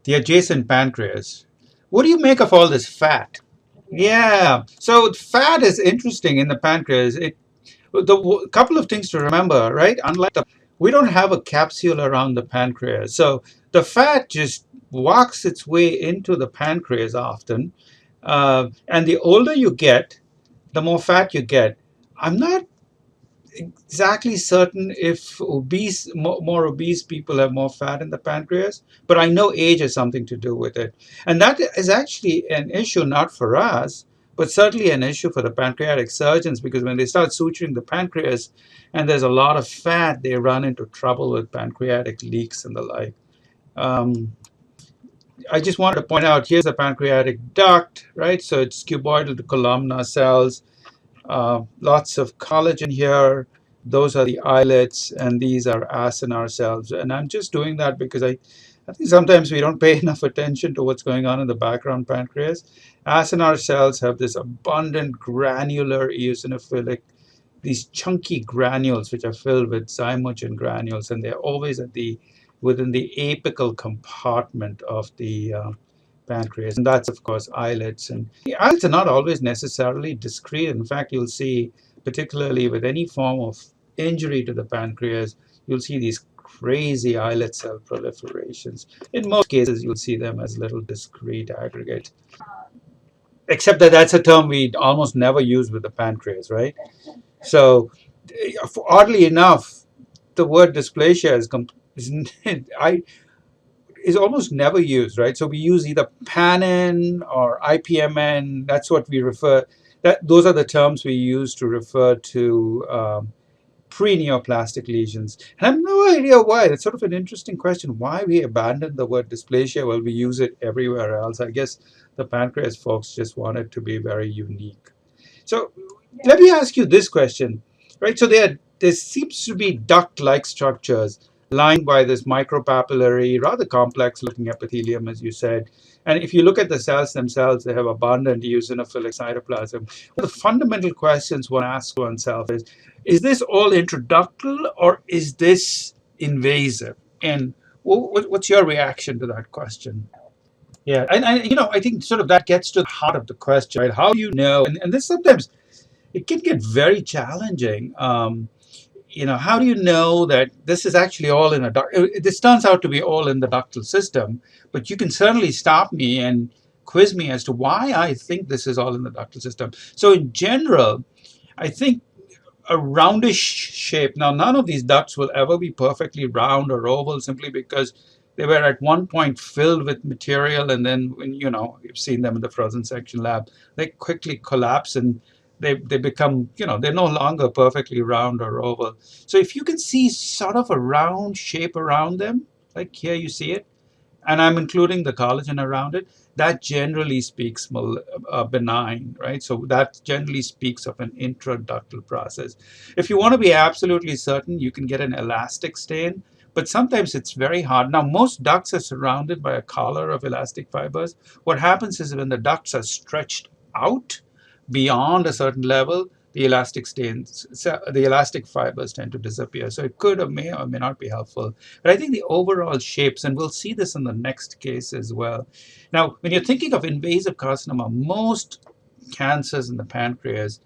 the adjacent pancreas. What do you make of all this fat? Yeah, so fat is interesting in the pancreas. The couple of things to remember, right? Unlike we don't have a capsule around the pancreas, so the fat just walks its way into the pancreas often. And the older you get, the more fat you get. I'm not exactly certain if more obese people have more fat in the pancreas, but I know age has something to do with it. And that is actually an issue not for us, but certainly an issue for the pancreatic surgeons, because when they start suturing the pancreas and there's a lot of fat, they run into trouble with pancreatic leaks and the like. Um, I just wanted to point out, here's the pancreatic duct, right? So it's cuboidal to columnar cells. Lots of collagen here. Those are the islets, and these are acinar cells. And I'm just doing that because I think sometimes we don't pay enough attention to what's going on in the background pancreas. Acinar cells have this abundant granular eosinophilic, these chunky granules which are filled with zymogen granules, and they're always within the apical compartment of the pancreas, and that's of course islets. And the islets are not always necessarily discrete. In fact, you'll see, particularly with any form of injury to the pancreas, you'll see these crazy islet cell proliferations. In most cases, you'll see them as little discrete aggregates, except that that's a term we almost never use with the pancreas, right? So oddly enough, the word dysplasia is almost never used, right? So we use either PANN or IPMN. That's what we refer. Those are the terms we use to refer to pre-neoplastic lesions. And I have no idea why. That's sort of an interesting question. Why we abandoned the word dysplasia while we use it everywhere else? I guess the pancreas folks just wanted to be very unique. So let me ask you this question, right? So there seems to be duct-like structures lined by this micropapillary, rather complex looking epithelium, as you said. And if you look at the cells themselves, they have abundant eosinophilic cytoplasm. One of the fundamental questions one asks oneself is this all intraductal or is this invasive? And what's your reaction to that question? Yeah, and I think sort of that gets to the heart of the question, right? How do you know? And this sometimes it can get very challenging. How do you know that this is actually all in a duct? This turns out to be all in the ductal system, but you can certainly stop me and quiz me as to why I think this is all in the ductal system. So in general, I think a roundish shape. Now, none of these ducts will ever be perfectly round or oval simply because they were at one point filled with material, and then when you've seen them in the frozen section lab, they quickly collapse and they become, they're no longer perfectly round or oval. So if you can see sort of a round shape around them, like here you see it, and I'm including the collagen around it, that generally speaks benign, right? So that generally speaks of an intraductal process. If you want to be absolutely certain, you can get an elastic stain, but sometimes it's very hard. Now, most ducts are surrounded by a collar of elastic fibers. What happens is when the ducts are stretched out beyond a certain level, the elastic fibers tend to disappear. So it could or may not be helpful. But I think the overall shapes, and we'll see this in the next case as well. Now, when you're thinking of invasive carcinoma, most cancers in the pancreas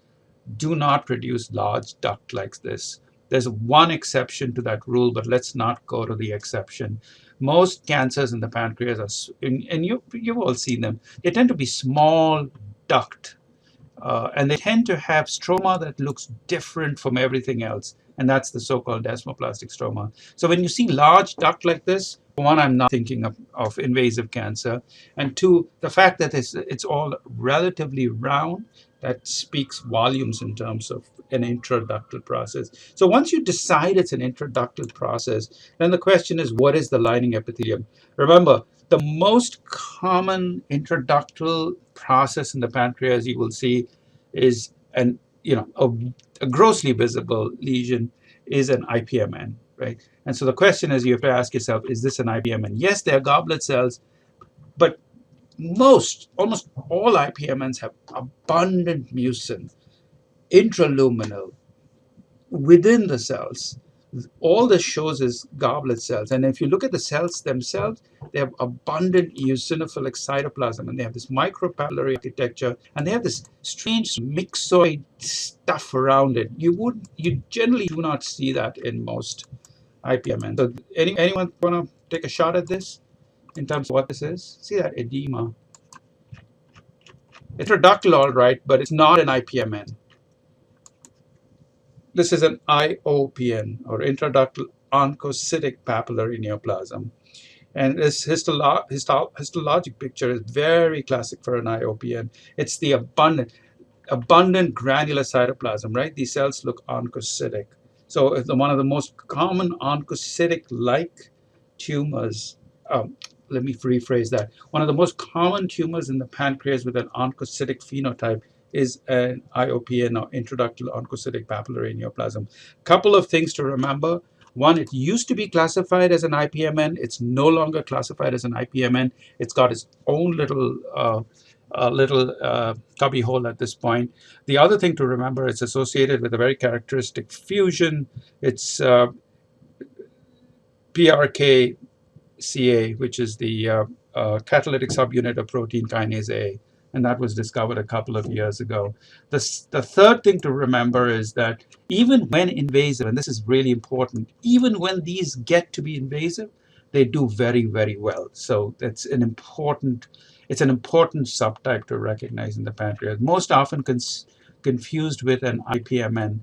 do not produce large duct like this. There's one exception to that rule, but let's not go to the exception. Most cancers in the pancreas are, and you've all seen them, they tend to be small duct. And they tend to have stroma that looks different from everything else. And that's the so-called desmoplastic So when you see large duct like this, one, I'm not thinking of invasive cancer. And two, the fact that it's all relatively round, that speaks volumes in terms of an intraductal process. So once you decide it's an intraductal process, then the question is, what is the lining epithelium? Remember, the most common intraductal process in the pancreas you will see is a grossly visible lesion is an IPMN, right? And so the question is, you have to ask yourself, is this an IPMN? Yes, they're goblet cells, but almost all IPMNs have abundant mucin, intraluminal, within the cells, All this shows is goblet cells. And if you look at the cells themselves, they have abundant eosinophilic cytoplasm, and they have this micropapillary architecture, and they have this strange mixoid stuff around it. You generally do not see that in most IPMN. So anyone want to take a shot at this in terms of what this is? See that edema. It's intraductal, all right, but it's not an IPMN. This is an IOPN, or intraductal oncocytic papillary neoplasm. And this histologic picture is very classic for an IOPN. It's the abundant granular cytoplasm, right? These cells look oncocytic. So it's one of the most common oncocytic-like tumors. Let me rephrase that. One of the most common tumors in the pancreas with an oncocytic phenotype is an IOPN, or intraductal oncocytic papillary neoplasm. Couple of things to remember. One, it used to be classified as an IPMN. It's no longer classified as an IPMN. It's got its own little cubby hole at this point. The other thing to remember, it's associated with a very characteristic fusion. It's PRKCA, which is the catalytic subunit of protein kinase A, and that was discovered a couple of years ago. The third thing to remember is that even when invasive, and this is really important, even when these get to be invasive, they do very, very well. So it's an important subtype to recognize in the pancreas. Most often confused with an IPMN.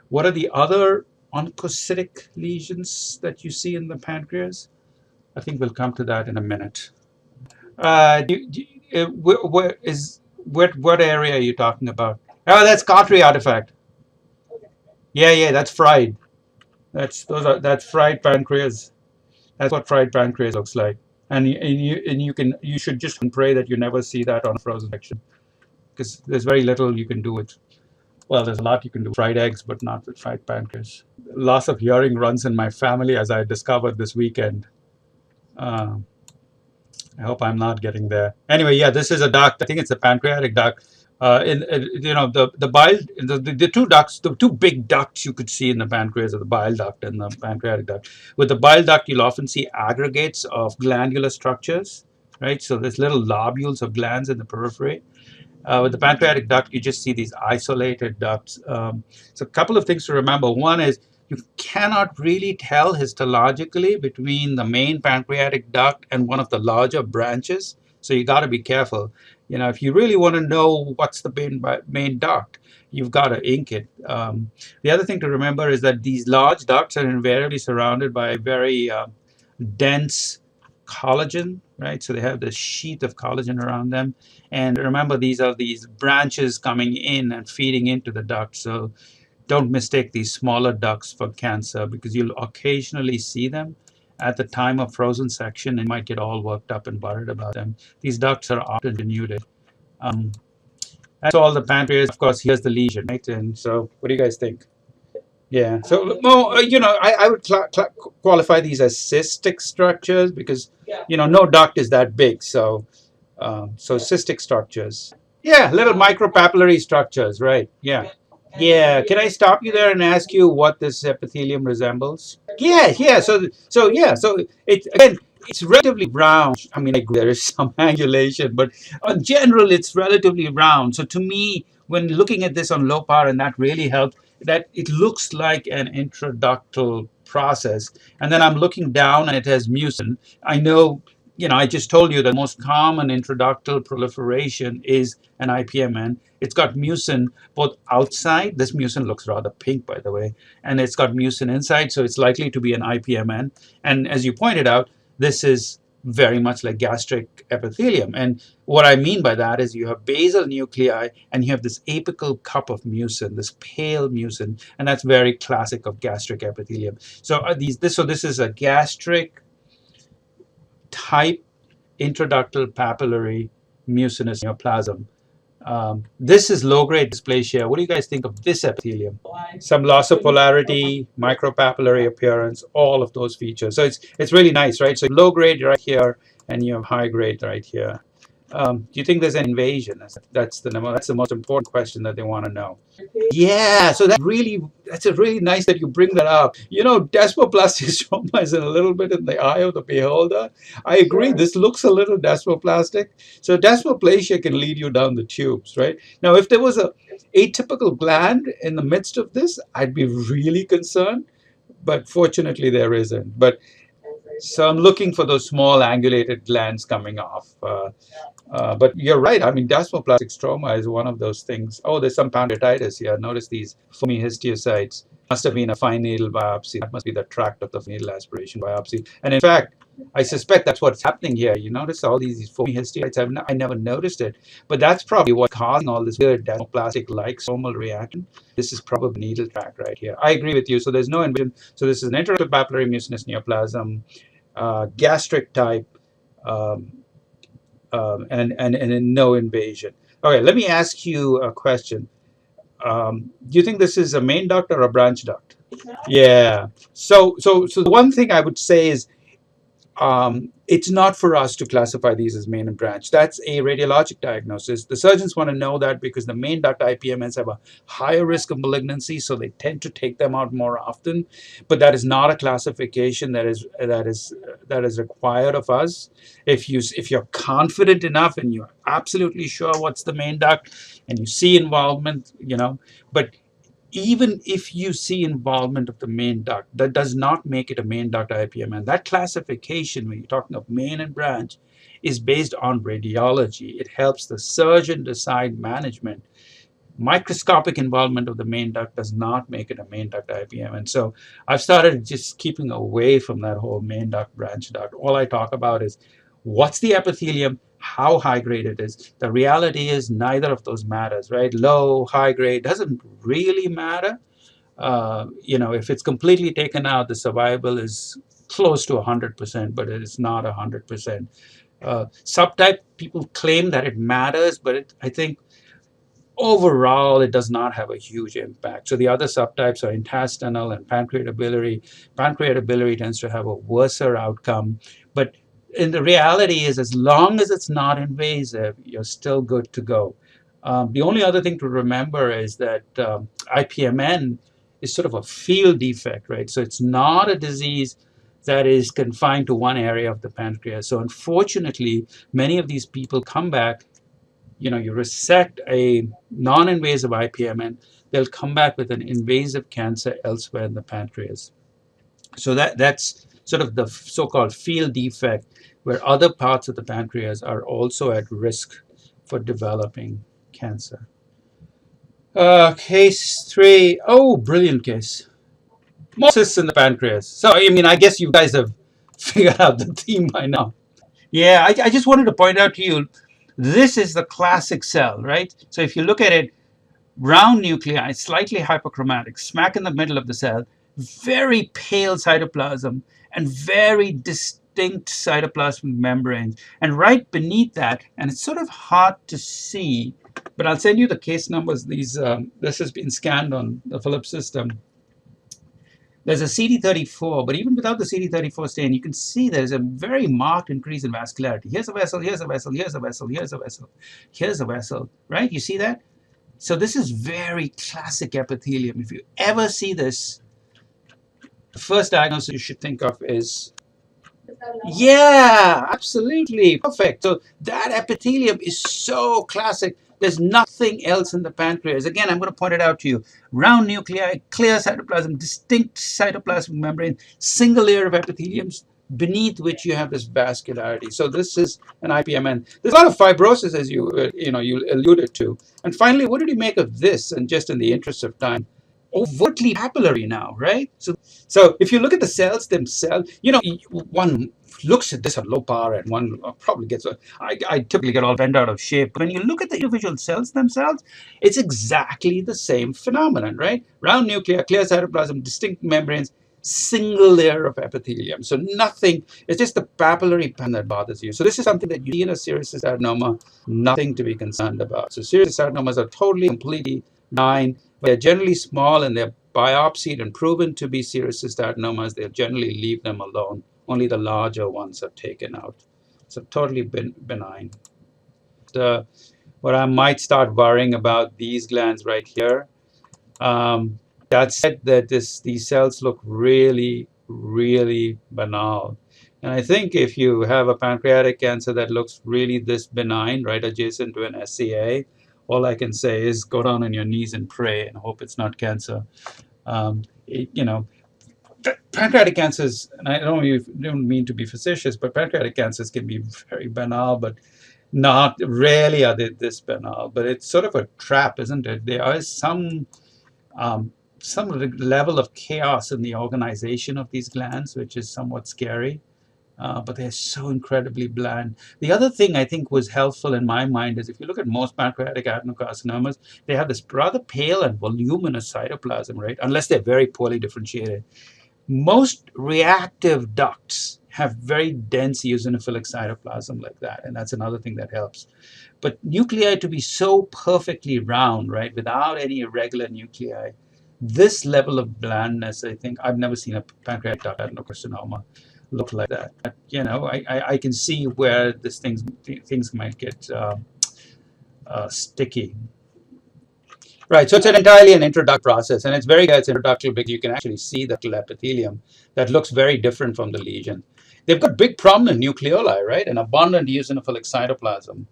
What are the other oncocytic lesions that you see in the pancreas? I think we'll come to that in a minute. What area are you talking about? Oh, that's Cautery artifact. Yeah, that's fried. That's fried pancreas. That's what fried pancreas looks like. And you should just pray that you never see that on a frozen section, because there's very little you can do with. Well, there's a lot you can do with fried eggs, but not with fried pancreas. Loss of hearing runs in my family, as I discovered this weekend. I hope I'm not getting there. Anyway, yeah, this is a duct. I think it's a pancreatic duct. The two ducts, the two big ducts you could see in the pancreas are the bile duct and the pancreatic duct. With the bile duct, you'll often see aggregates of glandular structures, right? So there's little lobules of glands in the periphery. With the pancreatic duct, you just see these isolated ducts. So a couple of things to remember. One is you cannot really tell histologically between the main pancreatic duct and one of the larger branches. So you got to be careful. If you really want to know what's the main duct, you've got to ink it. The other thing to remember is that these large ducts are invariably surrounded by very dense collagen, right? So they have this sheath of collagen around them. And remember, these are these branches coming in and feeding into the duct. So don't mistake these smaller ducts for cancer, because you'll occasionally see them at the time of frozen section and might get all worked up and worried about them. These ducts are often denuded. That's all the pancreas. Of course, here's the lesion, right? And so what do you guys think? Yeah. So, I would qualify these as cystic structures, because, no duct is that big. So cystic structures. Yeah, little micropapillary structures, right? Yeah. Yeah. Can I stop you there and ask you what this epithelium resembles? Yeah. So it's relatively round. I mean, there is some angulation, but in general, it's relatively round. So to me, when looking at this on low power, and that really helped, that it looks like an intraductal process. And then I'm looking down and it has mucin. I know, I just told you the most common intraductal proliferation is an IPMN. It's got mucin both outside. This mucin looks rather pink, by the way. And it's got mucin inside, so it's likely to be an IPMN. And as you pointed out, this is very much like gastric epithelium. And what I mean by that is you have basal nuclei and you have this apical cup of mucin, this pale mucin, and that's very classic of gastric epithelium. So this is a gastric type intraductal papillary mucinous neoplasm. This is low-grade dysplasia. What do you guys think of this epithelium? Some loss of polarity, micropapillary appearance, all of those features. So it's really nice, right? So low-grade right here, and you have high-grade right here. Do you think there's an invasion? That's the most important question that they want to know. Yeah, so that's a really nice that you bring that up. You know, desmoplastistroma is a little bit in the eye of the beholder. I agree. This looks a little desmoplastic. So desmoplasia can lead you down the tubes, right? Now, if there was a atypical gland in the midst of this, I'd be really concerned. But fortunately, there isn't. But so I'm looking for those small angulated glands coming off. But you're right. I mean, desmoplastic stroma is one of those things. Oh, there's some pancreatitis here. Notice these foamy histiocytes. Must have been a fine needle biopsy. That must be the tract of the needle aspiration biopsy. And in fact, I suspect that's what's happening here. You notice all these foamy histiocytes. I never noticed it. But that's probably what's causing all this weird desmoplastic-like stromal reaction. This is probably needle tract right here. I agree with you. So there's no invasion. So this is an interrupted papillary mucinous neoplasm, gastric type. And no invasion. Okay, let me ask you a question. Do you think this is a main duct or a branch duct? Yeah. So the one thing I would say is it's not for us to classify these as main and branch. That's a radiologic diagnosis. The surgeons want to know that because the main duct IPMNs have a higher risk of malignancy, so they tend to take them out more often. But that is not a classification that is required of us. If you're confident enough and you're absolutely sure what's the main duct and you see involvement, but even if you see involvement of the main duct, that does not make it a main duct IPM. And that classification, when you're talking of main and branch, is based on radiology. It helps the surgeon decide management. Microscopic involvement of the main duct does not make it a main duct IPM. And so I've started just keeping away from that whole main duct, branch duct. All I talk about is what's the epithelium, how high grade it is. The reality is neither of those matters, right? Low, high grade doesn't really matter. If it's completely taken out, the survival is close to 100%, but it is not 100%. Subtype, people claim that it matters, but I think overall, it does not have a huge impact. So the other subtypes are intestinal and pancreatobiliary. Pancreatobiliary tends to have a worser outcome, but in the reality is as long as it's not invasive, you're still good to go. The only other thing to remember is that IPMN is sort of a field defect, right? So it's not a disease that is confined to one area of the pancreas. So unfortunately, many of these people come back. You resect a non-invasive IPMN, they'll come back with an invasive cancer elsewhere in the pancreas. So that's sort of the so-called field defect, where other parts of the pancreas are also at risk for developing cancer. Case 3. Oh, brilliant case. More cysts in the pancreas. So, I guess you guys have figured out the theme by now. Yeah, I just wanted to point out to you, this is the classic cell, right? So if you look at it, round nuclei, slightly hyperchromatic, smack in the middle of the cell, very pale cytoplasm, and very distinct cytoplasmic membranes. And right beneath that, and it's sort of hard to see, but I'll send you the case numbers. This has been scanned on the Philips system. There's a CD34, but even without the CD34 stain, you can see there's a very marked increase in vascularity. Here's a vessel, here's a vessel, here's a vessel, here's a vessel, here's a vessel, right? You see that? So this is very classic epithelium. If you ever see this, the first diagnosis you should think of is, yeah, absolutely, perfect. So that epithelium is so classic. There's nothing else in the pancreas. Again, I'm going to point it out to you. Round nuclei, clear cytoplasm, distinct cytoplasmic membrane, single layer of epitheliums beneath which you have this vascularity. So this is an IPMN. There's a lot of fibrosis, as you alluded to. And finally, what did you make of this? And just in the interest of time, overtly papillary now, right? So if you look at the cells themselves, one looks at this at low power and one probably gets, I typically get all bent out of shape. But when you look at the individual cells themselves, it's exactly the same phenomenon, right? Round nuclei, clear cytoplasm, distinct membranes, single layer of epithelium. So nothing, it's just the papillary pattern that bothers you. So this is something that you see in a serous cystadenoma, nothing to be concerned about. So serous cystadenomas are totally, completely benign. They're generally small and they're biopsied and proven to be serous cystadenomas. They'll generally leave them alone. Only the larger ones are taken out. So totally benign. where I might start worrying about these glands right here. That said, that these cells look really, really banal. And I think if you have a pancreatic cancer that looks really this benign, right, adjacent to an SCA, all I can say is go down on your knees and pray and hope it's not cancer. You know, pancreatic cancers, and I don't mean to be facetious, but pancreatic cancers can be very banal, but not really are they this banal. But it's sort of a trap, isn't it? There is some level of chaos in the organization of these glands, which is somewhat scary. But they're so incredibly bland. The other thing I think was helpful in my mind is if you look at most pancreatic adenocarcinomas, they have this rather pale and voluminous cytoplasm, right? Unless they're very poorly differentiated. Most reactive ducts have very dense eosinophilic cytoplasm like that, and that's another thing that helps. But nuclei to be so perfectly round, right, without any irregular nuclei, this level of blandness, I think, I've never seen a pancreatic duct adenocarcinoma look like that. You know, I can see where things might get sticky. Right, so it's entirely an introductive process, and it's very good. It's introductory because you can actually see the epithelium that looks very different from the lesion. They've got big prominent nucleoli, right, and abundant eosinophilic cytoplasm.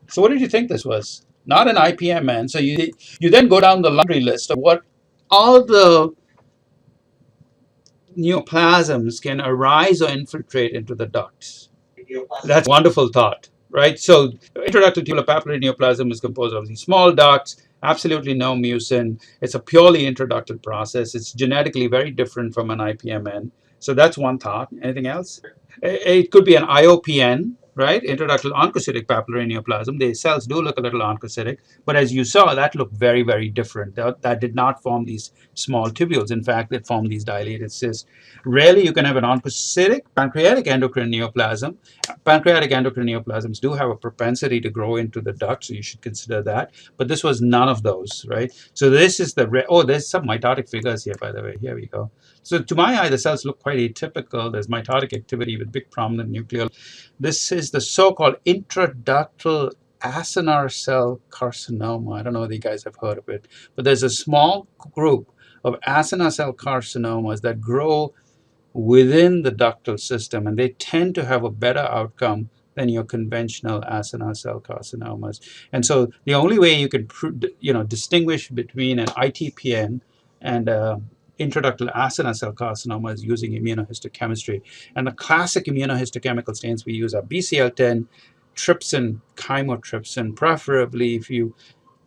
So what did you think this was? Not an IPMN. So you then go down the laundry list of what all the neoplasms can arise or infiltrate into the ducts. That's a wonderful thought, right? So introductive tubular papillary neoplasm is composed of these small ducts, absolutely no mucin. It's a purely introductive process. It's genetically very different from an IPMN. So that's one thought. Anything else? It could be an IOPN, right? Introductive oncocytic papillary neoplasm. The cells do look a little oncocytic, but as you saw, that looked very, very different. That did not form these small tubules. In fact, it formed these dilated cysts. Rarely you can have an oncocytic pancreatic endocrine neoplasm. Pancreatic endocrine neoplasms do have a propensity to grow into the duct, so you should consider that. But this was none of those, right? So this is there's some mitotic figures here, by the way. Here we go. So to my eye, the cells look quite atypical. There's mitotic activity with big prominent nucleoli. This is the so-called intraductal acinar cell carcinoma. I don't know whether you guys have heard of it, but there's a small group of acinar cell carcinomas that grow within the ductal system, and they tend to have a better outcome than your conventional acinar cell carcinomas. And so the only way you can distinguish between an ITPN and intraductal acinar cell carcinoma is using immunohistochemistry. And the classic immunohistochemical stains we use are BCL10, trypsin, chymotrypsin. Preferably, if you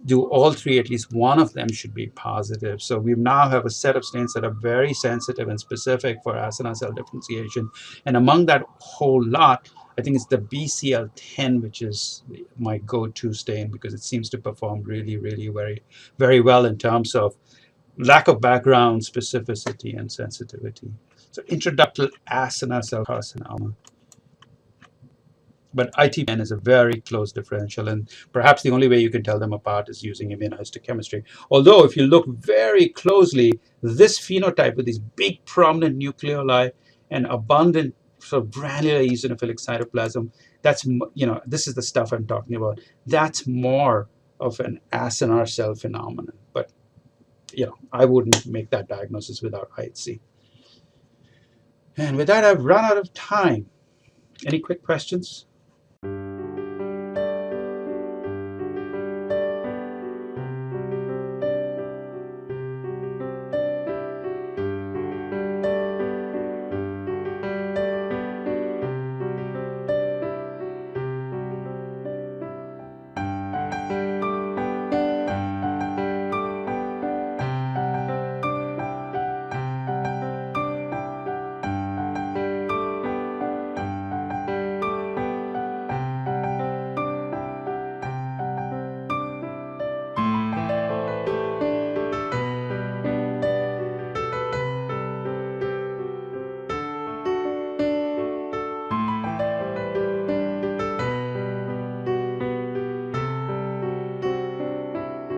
do all three, at least one of them should be positive. So we now have a set of stains that are very sensitive and specific for acinar cell differentiation. And among that whole lot, I think it's the BCL10, which is my go-to stain because it seems to perform really, really very, very well in terms of lack of background, specificity, and sensitivity. So intraductal acinar cell carcinoma. But ITPN is a very close differential, and perhaps the only way you can tell them apart is using immunohistochemistry. Although if you look very closely, this phenotype with these big prominent nucleoli and abundant sort of granular eosinophilic cytoplasm, that's, this is the stuff I'm talking about. That's more of an acinar cell phenomenon. But I wouldn't make that diagnosis without IHC. And with that, I've run out of time. Any quick questions?